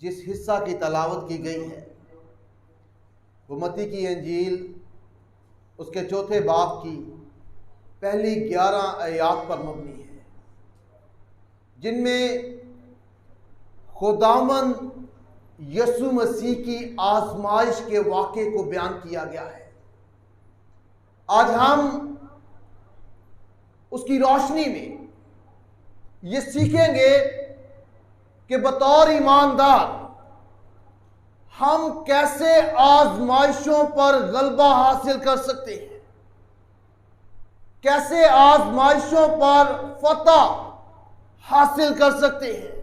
जिस हिस्सा की तलावत की गई है वो मत्ती की इंजील उसके चौथे बाब की पहली 11 आयत पर मबनी है, जिनमें खुदावंद यसु मसीह की आजमाइश के वाक़े को बयान किया गया है। आज हम उसकी रोशनी में ये सीखेंगे कि बतौर ईमानदार हम कैसे आजमाइशों पर गलबा हासिल कर सकते हैं, कैसे आजमाइशों पर फतह हासिल कर सकते हैं,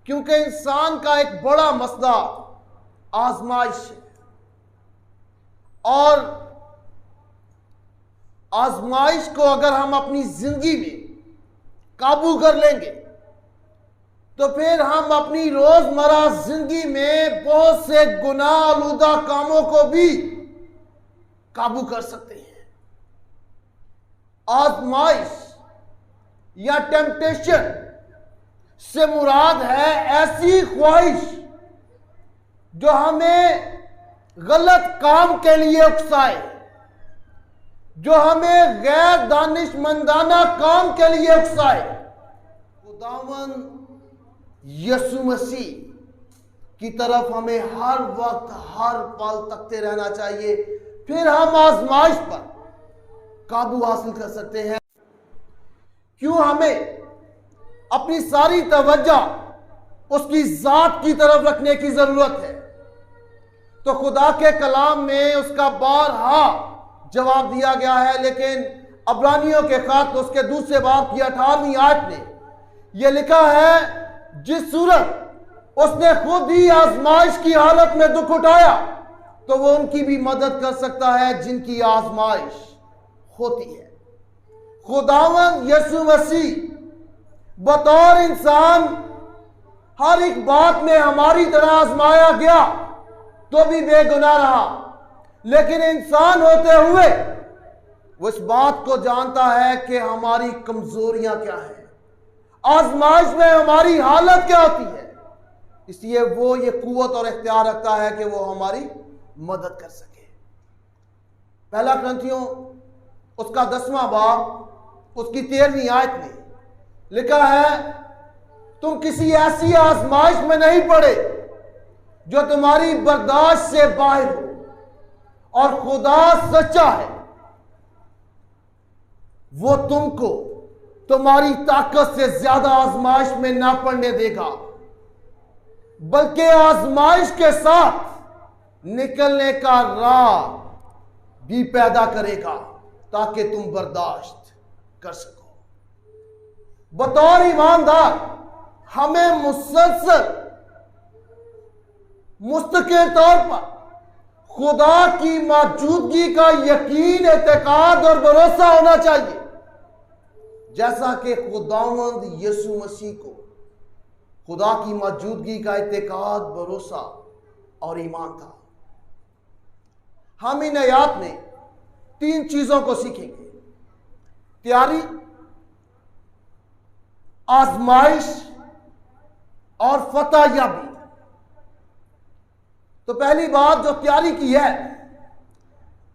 क्योंकि इंसान का एक बड़ा मसला आजमाइश है। और आजमाइश को अगर हम अपनी जिंदगी में काबू कर लेंगे तो फिर हम अपनी रोजमर्रा जिंदगी में बहुत से गुनाह आलूदा कामों को भी काबू कर सकते हैं। आजमाइश या टेम्पटेशन से मुराद है ऐसी ख्वाहिश जो हमें गलत काम के लिए उकसाए, जो हमें गैर दानिशमंदाना काम के लिए उकसाए। खुदावंद यसु मसीह की तरफ हमें हर वक्त हर पल तकते रहना चाहिए, फिर हम आजमाइश पर काबू हासिल कर सकते हैं। क्यों हमें अपनी सारी तवज्जो उसकी जात की तरफ रखने की जरूरत है? तो खुदा के कलाम में उसका बारहा जवाब दिया गया है, लेकिन अब्रानियों के खत उसके दूसरे बाब की 18वीं आयत में यह लिखा है, जिस सूरत उसने खुद ही आजमाइश की हालत में दुख उठाया तो वो उनकी भी मदद कर सकता है जिनकी आजमाइश होती है। खुदावंद यसु मसीह बतौर इंसान हर एक बात में हमारी तरह आजमाया गया तो भी बेगुनाह रहा, लेकिन इंसान होते हुए वो इस बात को जानता है कि हमारी कमजोरियां क्या है, आजमाइश में हमारी हालत क्या होती है, इसलिए वो ये कुव्वत और इख्तियार रखता है कि वो हमारी मदद कर सके। पहला ग्रंथियों उसका 10वां बाब उसकी 13वीं आयत में लिखा है, तुम किसी ऐसी आजमाइश में नहीं पड़े जो तुम्हारी बर्दाश्त से बाहर हो, और खुदा सच्चा है, वो तुमको तुम्हारी ताकत से ज्यादा आजमाइश में ना पड़ने देगा, बल्कि आजमाइश के साथ निकलने का राह भी पैदा करेगा ताकि तुम बर्दाश्त कर सको। बतौर ईमानदार हमें मुस्तकिल तौर पर खुदा की मौजूदगी का यकीन, एतकाद और भरोसा होना चाहिए, जैसा कि खुदावंद यसु मसीह को खुदा की मौजूदगी का एतकाद, भरोसा और ईमान था। हम इन आयत में 3 चीजों को सीखेंगे: तैयारी, आजमाइश और फतह याबी। तो पहली बात जो तैयारी की है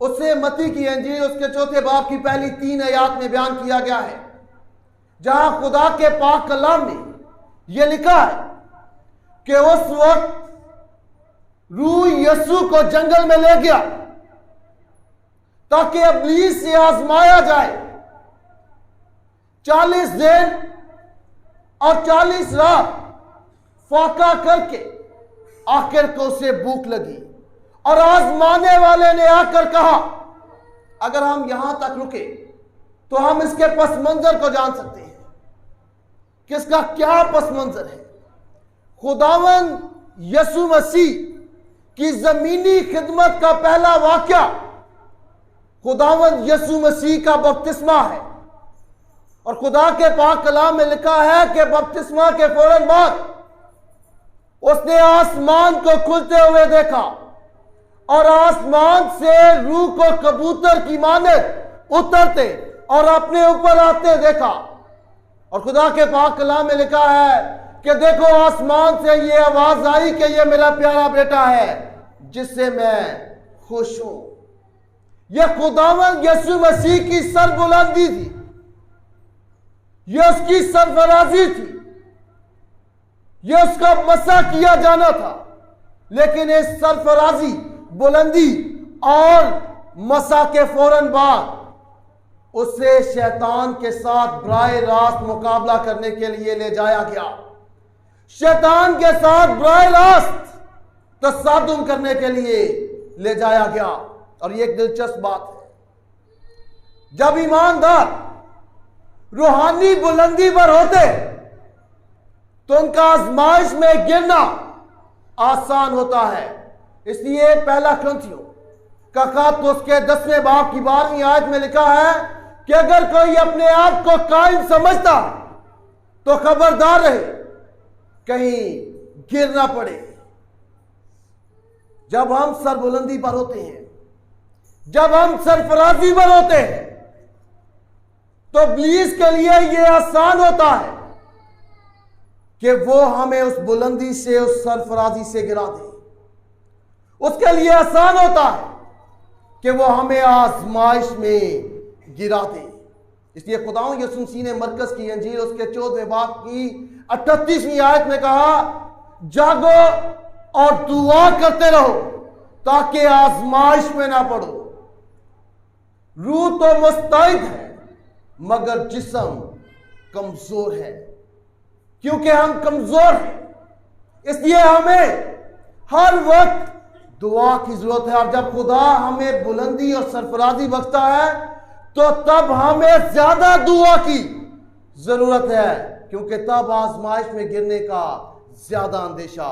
उससे मत्ती की इंजील उसके चौथे बाब की पहली 3 आयत में बयान किया गया है, जहां खुदा के पाक कलाम में यह लिखा है कि उस वक्त रूह यीशु को जंगल में ले गया ताकि इब्लीस से आजमाया जाए। 40 दिन और 40 रात फाका करके आखिर को उसे भूख लगी, और आजमाने वाले ने आकर कहा, अगर हम यहां तक रुके तो हम इसके पस मंजर को जान सकते हैं कि इसका क्या पस मंजर है। खुदावंद यसु मसीह की जमीनी खिदमत का पहला वाक्या खुदावंद यसु मसीह का बपतिस्मा है, और खुदा के पाक कलाम में लिखा है कि बपतिस्मा के फौरन बाद उसने आसमान को खुलते हुए देखा और आसमान से रूह को कबूतर की मानद उतरते और अपने ऊपर आते देखा। और खुदा के पाक कलाम में लिखा है कि देखो आसमान से ये आवाज आई कि ये मेरा प्यारा बेटा है जिससे मैं खुश हूं। यह खुदावंद यीशु मसीह की सरबुलंदी थी, यह उसकी सरफराजी थी, यह उसका मसा किया जाना था। लेकिन इस सरफराजी, बुलंदी और मसा के फौरन बाद उसे शैतान के साथ बराह रास्त मुकाबला करने के लिए ले जाया गया। शैतान के साथ बराह रास्त तसादुम करने के लिए ले जाया गया। और ये एक दिलचस्प बात है, जब ईमानदार रूहानी बुलंदी पर होते तो उनका आजमाइश में गिरना आसान होता है। इसलिए पहला कुरिन्थियों का खत उसके 10वें बाब की 12वीं आयत में लिखा है कि अगर कोई अपने आप को कायम समझता तो खबरदार रहे, कहीं गिर ना पड़े। जब हम सरबुलंदी पर होते हैं, जब हम सरफराजी पर होते हैं, तो इब्लीस के लिए यह आसान होता है कि वो हमें उस बुलंदी से, उस सरफराजी से गिरा दे। उसके लिए आसान होता है कि वो हमें आजमाइश में गिरा दे। इसलिए खुदावंद यीशु मसीह ने मरकस की अंजील उसके 14वें बाब की 38वीं आयत में कहा, जागो और दुआ करते रहो ताकि आजमाइश में ना पड़ो। रूह तो मुस्तैद है मगर जिस्म कमजोर है। क्योंकि हम कमजोर हैं, इसलिए हमें हर वक्त दुआ की जरूरत है। और जब खुदा हमें बुलंदी और सरफराजी बख्शता है तो तब हमें ज्यादा दुआ की जरूरत है, क्योंकि तब आजमाइश में गिरने का ज्यादा अंदेशा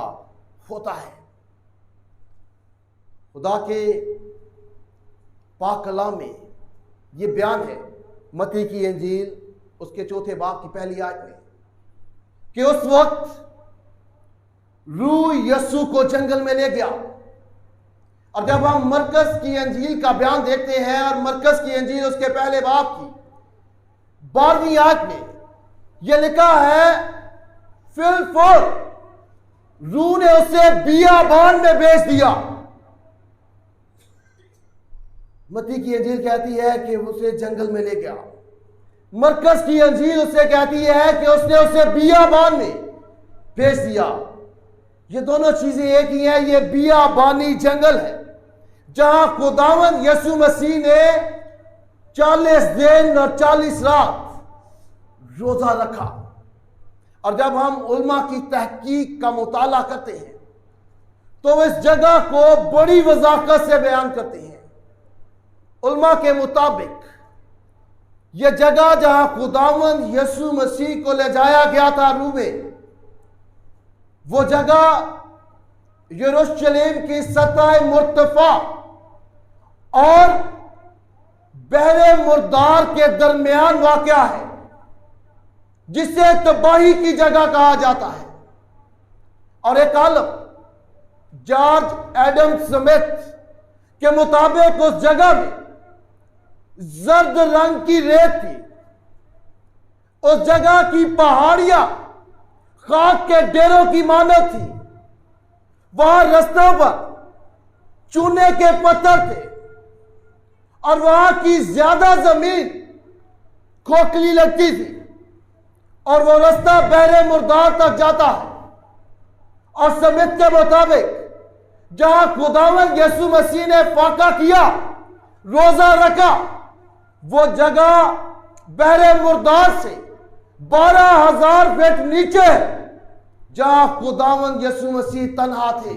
होता है। खुदा के पाक कलाम में यह बयान है मत्ती की अंजील उसके 4थे बाब की पहली आयत में कि उस वक्त रूह यीशु को जंगल में ले गया। और जब हम मरकस की अंजील का बयान देखते हैं और मरकस की अंजील उसके पहले बाब की 12वीं आयत में यह लिखा है, फिर रूह ने उसे बियाबान में भेज दिया। मत्ती की अंजील कहती है कि उसे जंगल में ले गया। मरकस की अंजील उसे कहती है कि उसने उसे बियाबान में भेज दिया। ये दोनों चीजें एक ही हैं। ये बियाबानी जंगल है जहां खुदावंद यीशु मसीह ने 40 दिन और 40 रात रोजा रखा। और जब हम उलमा की तहकीक का मुताला करते हैं तो इस जगह को बड़ी वजाकत से बयान करते हैं। उलमा के मुताबिक यह जगह जहां खुदावंद यीशु मसीह को ले जाया गया था रूह में, वो जगह यरूशलेम की सतह मुर्तफा और बहरे मुर्दार के दरमियान वाक़या है, जिसे तबाही की जगह कहा जाता है। और एक आलम जॉर्ज एडम स्मिथ के मुताबिक उस जगह में जर्द रंग की रेत थी। उस जगह की पहाड़ियां खाक के डेरों की मानद थी। वहां रास्तों पर चूने के पत्थर थे और वहां की ज्यादा जमीन खोखली लगती थी और वो रास्ता बहरे मुर्दार तक जाता है। और स्मिथ के मुताबिक जहां खुदावंद यीशु मसीह ने फाका किया, रोजा रखा, वो जगह बहरे मुर्दार से 12,000 फीट नीचे जहां खुदावंद यीशु मसीह तन्हा थे।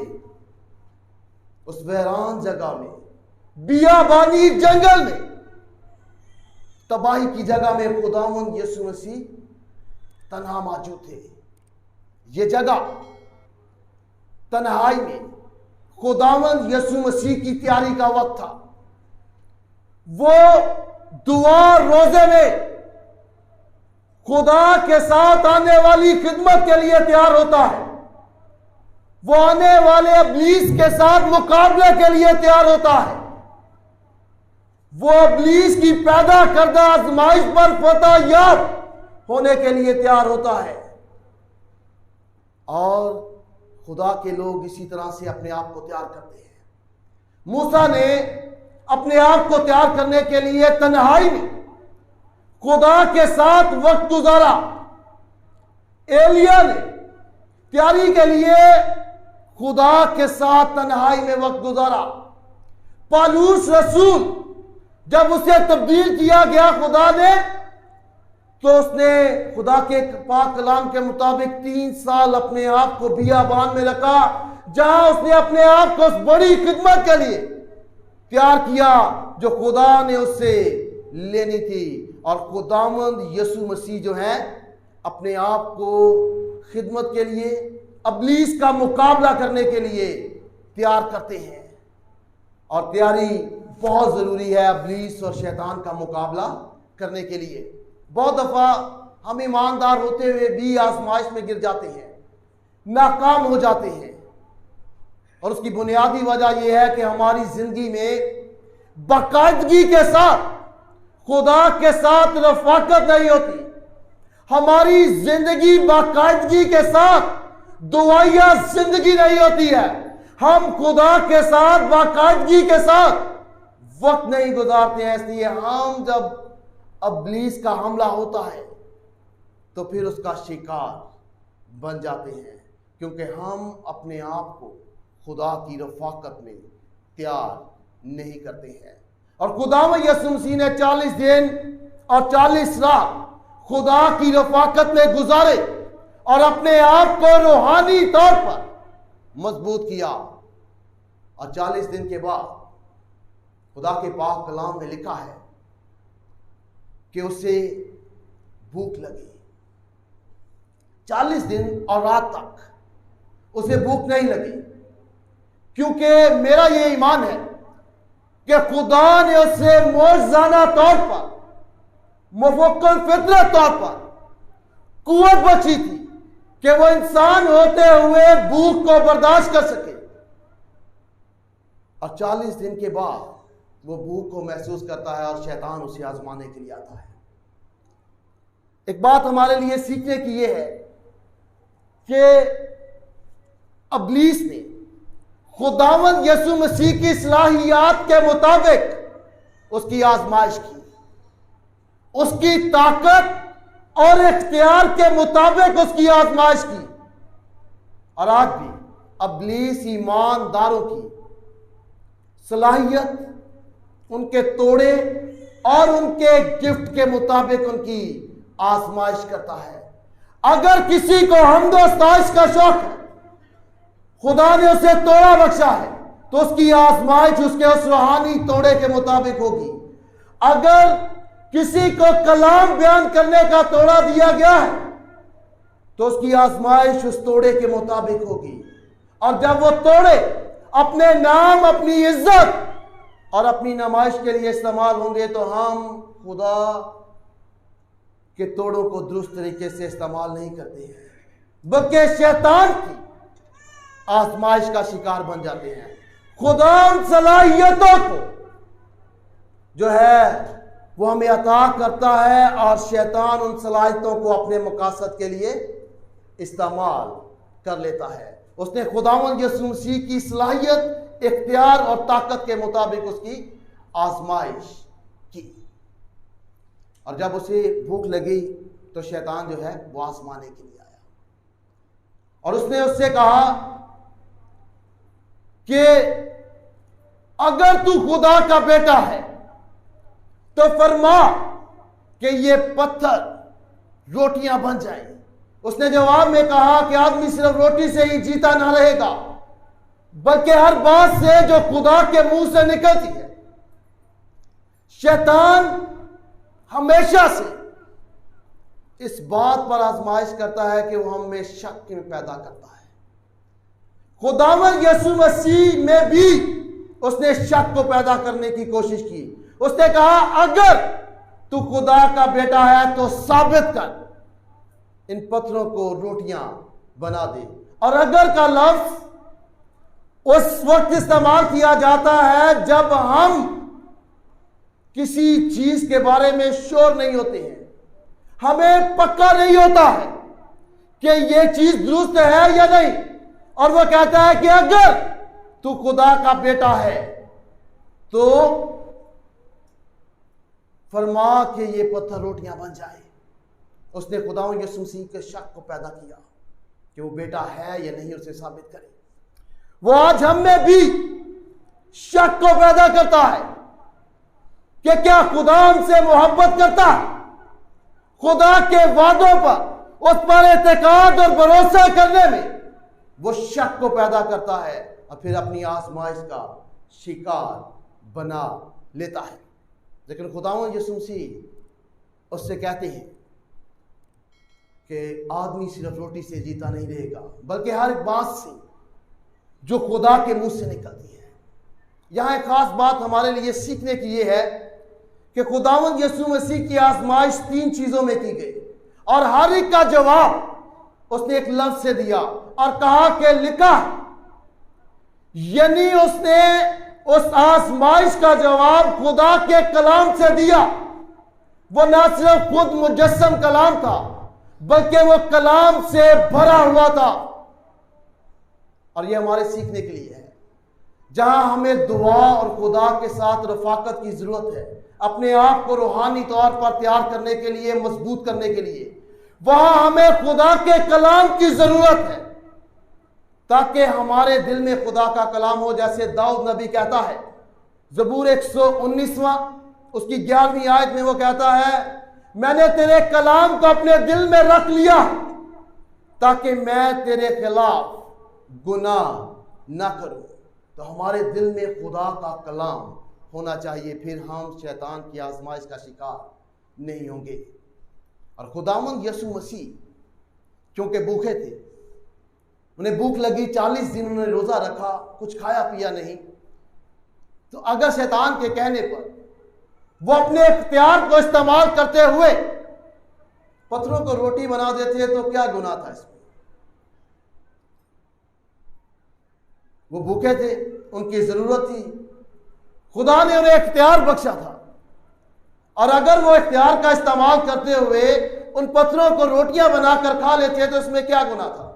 उस वीरान जगह में, बियाबानी जंगल में, तबाही की जगह में खुदावंद यीशु मसीह तन्हा मौजूद थे। ये जगह तन्हाई में खुदावंद यीशु मसीह की तैयारी का वक्त था। वो दुआ रोजे में खुदा के साथ आने वाली खिदमत के लिए तैयार होता है। वो आने वाले इब्लीस के साथ मुकाबले के लिए तैयार होता है। वो इब्लीस की पैदा करदा आजमाइश पर फतह याब होने के लिए तैयार होता है। और खुदा के लोग इसी तरह से अपने आप को तैयार करते हैं। मूसा ने अपने आप को तैयार करने के लिए तन्हाई में खुदा के साथ वक्त गुजारा। एलिया ने तैयारी के लिए खुदा के साथ तन्हाई में वक्त गुजारा। पौलुस रसूल जब उसे तब्दील किया गया खुदा ने, तो उसने खुदा के पाक कलाम के मुताबिक 3 साल अपने आप को बियाबान में रखा, जहां उसने अपने आप को उस बड़ी खिदमत के लिए तैयार किया जो खुदा ने उससे लेनी थी। और खुदावंद यीशु मसीह जो है अपने आप को खिदमत के लिए, अबलीस का मुकाबला करने के लिए तैयार करते हैं। और तैयारी बहुत जरूरी है अबलीस और शैतान का मुकाबला करने के लिए। बहुत दफा हम ईमानदार होते हुए भी आजमाइश में गिर जाते हैं, नाकाम हो जाते हैं। और उसकी बुनियादी वजह यह है कि हमारी जिंदगी में बाकायदगी के साथ खुदा के साथ रफाकत नहीं होती। हमारी जिंदगी बाकायदगी के साथ दुआया जिंदगी नहीं होती है। हम खुदा के साथ बाकायदगी के साथ वक्त नहीं गुजारते हैं। इसलिए हम जब अबलीस का हमला होता है तो फिर उसका शिकार बन जाते हैं, क्योंकि हम अपने आप को खुदा की रफाकत में तैयार नहीं करते हैं। और खुदावंद यीशु मसीह ने 40 दिन और 40 रात खुदा की रफाकत में गुजारे और अपने आप को रूहानी तौर पर मजबूत किया। और 40 दिन के बाद खुदा के पाक कलाम में लिखा है कि उसे भूख लगी। 40 दिन और रात तक उसे भूख नहीं लगी, क्योंकि मेरा यह ईमान है कि खुदा ने उसे मौजूदा तौर पर, मुफक्किर फितरत तौर पर कुव्वत बख्शी थी कि वो इंसान होते हुए भूख को बर्दाश्त कर सके। और 40 दिन के बाद वो भूख को महसूस करता है और शैतान उसे आजमाने के लिए आता है। एक बात हमारे लिए सीखने की यह है कि अबलीस ने खुदावंद यीशु मसीह की सलाहियत के मुताबिक उसकी आजमाइश की, उसकी ताकत और इख्तियार के मुताबिक उसकी आजमाइश की। और आज भी अबलीस ईमानदारों की सलाहियत, उनके तोड़े और उनके गिफ्ट के मुताबिक उनकी आजमाइश करता है। अगर किसी को हमदोस्ताइश का शौक है, खुदा ने उसे तोड़ा बख्शा है, तो उसकी आजमाइश उसके उस रूहानी तोड़े के मुताबिक होगी। अगर किसी को कलाम बयान करने का तोड़ा दिया गया है, तो उसकी आजमाइश उस तोड़े के मुताबिक होगी। और जब वो तोड़े अपने नाम, अपनी इज्जत और अपनी नमाइश के लिए इस्तेमाल होंगे, तो हम खुदा के तोड़ों को दुरुस्त तरीके से इस्तेमाल नहीं करते हैं, बल्कि शैतान की आजमाइश का शिकार बन जाते हैं। खुदा उन सलाहियतों को जो है वो हमें अता करता है और शैतान उन सलाहियतों को अपने मकासद के लिए इस्तेमाल कर लेता है। उसने खुदावंद यीशु मसीह की सलाहियत, इख्तियार और ताकत के मुताबिक उसकी आजमाइश की। और जब उसे भूख लगी तो शैतान जो है वो आजमाने के लिए आया और उसने उससे कहा कि अगर तू खुदा का बेटा है तो फरमा कि ये पत्थर रोटियां बन जाए। उसने जवाब में कहा कि आदमी सिर्फ रोटी से ही जीता ना रहेगा, बल्कि हर बात से जो खुदा के मुंह से निकलती है। शैतान हमेशा से इस बात पर आजमाइश करता है कि वो हमें शक में पैदा करता है। खुदावंद यीशु मसीह में भी उसने शक को पैदा करने की कोशिश की। उसने कहा अगर तू खुदा का बेटा है तो साबित कर, इन पत्थरों को रोटियां बना दे। और अगर का लफ्ज उस वक्त इस्तेमाल किया जाता है जब हम किसी चीज के बारे में श्योर नहीं होते हैं, हमें पक्का नहीं होता है कि ये चीज दुरुस्त है या नहीं, और वो कहता है कि अगर तू खुदा का बेटा है तो फरमा कि ये पत्थर रोटियां बन जाए। उसने खुदा यीशु मसीह के शक को पैदा किया कि वो बेटा है या नहीं, उसे साबित करे। वो आज हम में भी शक को पैदा करता है कि क्या खुदा हमसे मोहब्बत करता है। खुदा के वादों पर, उस पर एतकाद और भरोसा करने में वो शक को पैदा करता है और फिर अपनी आजमाइश का शिकार बना लेता है। लेकिन खुदावंद यीशु मसीह उससे कहते हैं कि आदमी सिर्फ रोटी से जीता नहीं रहेगा, बल्कि हर एक बात से जो खुदा के मुंह से निकलती है। यहां एक खास बात हमारे लिए सीखने की यह है कि खुदावंद यीशु मसीह की आजमाइश 3 चीजों में की गई और हर एक का जवाब उसने एक लफ्ज से दिया और कहा कि लिखा। यानी उसने उस आजमाइश का जवाब खुदा के कलाम से दिया। वो ना सिर्फ खुद मुजस्सम कलाम था, बल्कि वो कलाम से भरा हुआ था। और ये हमारे सीखने के लिए है। जहां हमें दुआ और खुदा के साथ रफाकत की जरूरत है, अपने आप को रूहानी तौर पर तैयार करने के लिए, मजबूत करने के लिए, वहां हमें खुदा के कलाम की जरूरत है, ताकि हमारे दिल में खुदा का कलाम हो। जैसे दाऊद नबी कहता है, ज़बूर 119वां उसकी 11वीं आयत में वो कहता है, मैंने तेरे कलाम को अपने दिल में रख लिया ताकि मैं तेरे खिलाफ गुनाह ना करूं। तो हमारे दिल में खुदा का कलाम होना चाहिए, फिर हम शैतान की आजमाइश का शिकार नहीं होंगे। और खुदावंद यीशु मसीह क्योंकि भूखे थे, उन्हें भूख लगी, 40 दिन उन्होंने रोजा रखा, कुछ खाया पिया नहीं। तो अगर शैतान के कहने पर वो अपने इख्तियार को इस्तेमाल करते हुए पत्थरों को रोटी बना देते तो क्या गुनाह था इसमें? वो भूखे थे, उनकी जरूरत थी, खुदा ने उन्हें इख्तियार बख्शा था, और अगर वो इख्तियार का इस्तेमाल करते हुए उन पत्थरों को रोटियां बनाकर खा लेते तो इसमें क्या गुनाह था?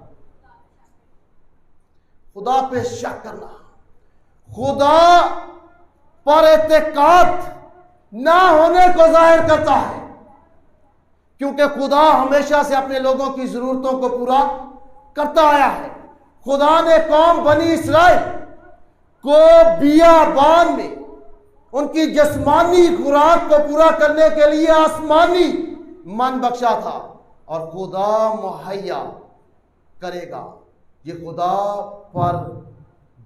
खुदा पे शक करना, खुदा पर एतकाद ना होने को जाहिर करता है, क्योंकि खुदा हमेशा से अपने लोगों की जरूरतों को पूरा करता आया है। खुदा ने कौम बनी इस्राइल को बियाबान में उनकी जिस्मानी खुराक को पूरा करने के लिए आसमानी मन बख्शा था, और खुदा मुहैया करेगा। ये खुदा पर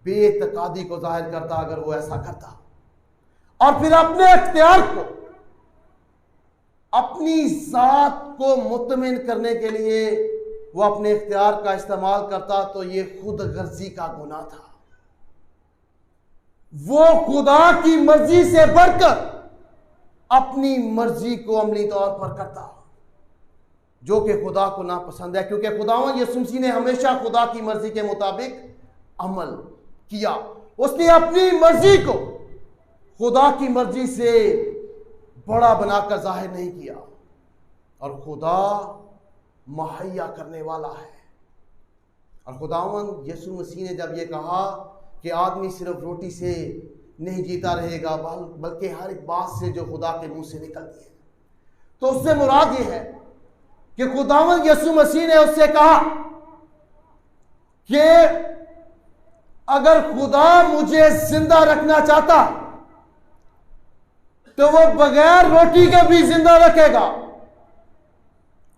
बेतकादी को जाहिर करता अगर वो ऐसा करता, और फिर अपने इख्तियार को, अपनी जात को मुतमिन करने के लिए वो अपने इख्तियार का इस्तेमाल करता, तो ये खुद गर्जी का गुनाह था। वो खुदा की मर्जी से बढ़कर अपनी मर्जी को अमली तौर पर करता, जो कि खुदा को नापसंद है, क्योंकि खुदावंद यीशु मसीह ने हमेशा खुदा की मर्जी के मुताबिक अमल किया। उसने अपनी मर्जी को खुदा की मर्जी से बड़ा बनाकर जाहिर नहीं किया, और खुदा मुहैया करने वाला है। और खुदावंद यीशु मसीह ने जब ये कहा कि आदमी सिर्फ रोटी से नहीं जीता रहेगा, बल्कि हर एक बात से जो खुदा के मुंह से निकलती है, तो उससे मुराद ये है कि खुदावंद यीशु मसीह ने उससे कहा कि अगर खुदा मुझे जिंदा रखना चाहता तो वो बगैर रोटी के भी जिंदा रखेगा,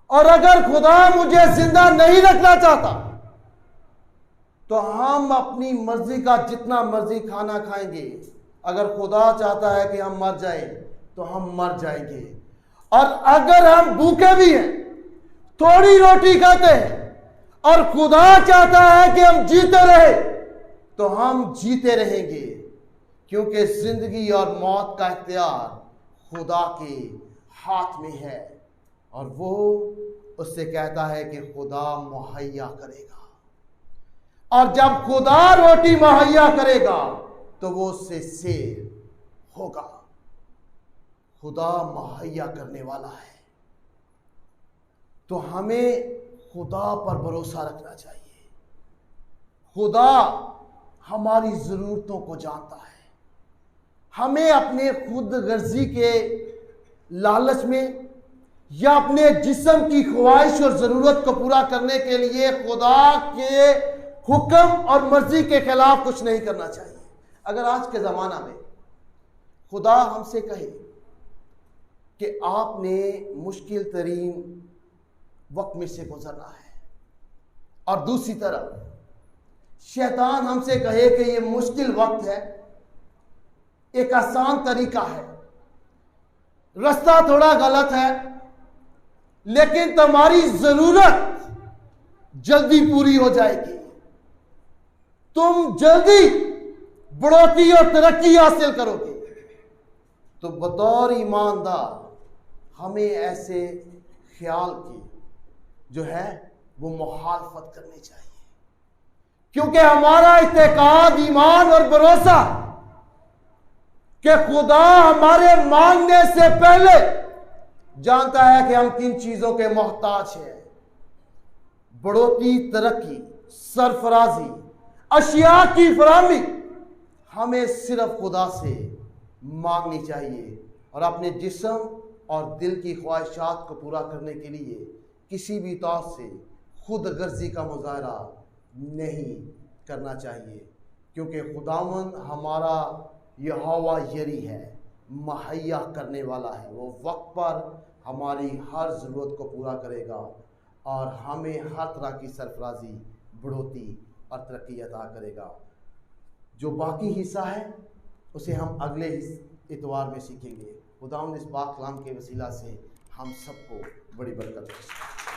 और अगर खुदा मुझे जिंदा नहीं रखना चाहता तो हम अपनी मर्जी का जितना मर्जी खाना खाएंगे। अगर खुदा चाहता है कि हम मर जाएं तो हम मर जाएंगे, और अगर हम भूखे भी हैं, थोड़ी रोटी खाते हैं, और खुदा चाहता है कि हम जीते रहे तो हम जीते रहेंगे, क्योंकि जिंदगी और मौत का इख्तियार खुदा के हाथ में है। और वो उससे कहता है कि खुदा मुहैया करेगा, और जब खुदा रोटी मुहैया करेगा तो वो उससे शेर होगा। खुदा मुहैया करने वाला है, तो हमें खुदा पर भरोसा रखना चाहिए। खुदा हमारी ज़रूरतों को जानता है। हमें अपने खुद गर्जी के लालच में या अपने जिस्म की ख्वाहिश और ज़रूरत को पूरा करने के लिए खुदा के हुक्म और मर्जी के खिलाफ कुछ नहीं करना चाहिए। अगर आज के ज़माना में खुदा हमसे कहे कि आपने मुश्किल तरीन वक्त में से गुजरना है, और दूसरी तरफ शैतान हमसे कहे कि ये मुश्किल वक्त है, एक आसान तरीका है, रास्ता थोड़ा गलत है, लेकिन तुम्हारी जरूरत जल्दी पूरी हो जाएगी, तुम जल्दी बढ़ोतरी और तरक्की हासिल करोगे, तो बतौर ईमानदार हमें ऐसे ख्याल की जो है वो मुखालफत करनी चाहिए। क्योंकि हमारा इत्तेकाद, ईमान और भरोसा कि खुदा हमारे मांगने से पहले जानता है कि हम किन चीजों के मोहताज हैं। बढ़ोतरी, तरक्की, सरफराजी, अशिया की फराहमी हमें सिर्फ खुदा से मांगनी चाहिए, और अपने जिस्म और दिल की ख्वाहिशात को पूरा करने के लिए किसी भी तौर से खुद गर्जी का मुजाहरा नहीं करना चाहिए। क्योंकि खुदावंद हमारा यहोवा यरी है, मुहैया करने वाला है। वो वक्त पर हमारी हर ज़रूरत को पूरा करेगा और हमें हर तरह की सरफराजी, बढ़ोतरी और तरक्की अता करेगा। जो बाकी हिस्सा है उसे हम अगले इतवार में सीखेंगे। खुदावंद इस पाक कलाम के वसीला से हम सबको बड़ी बरकत दे।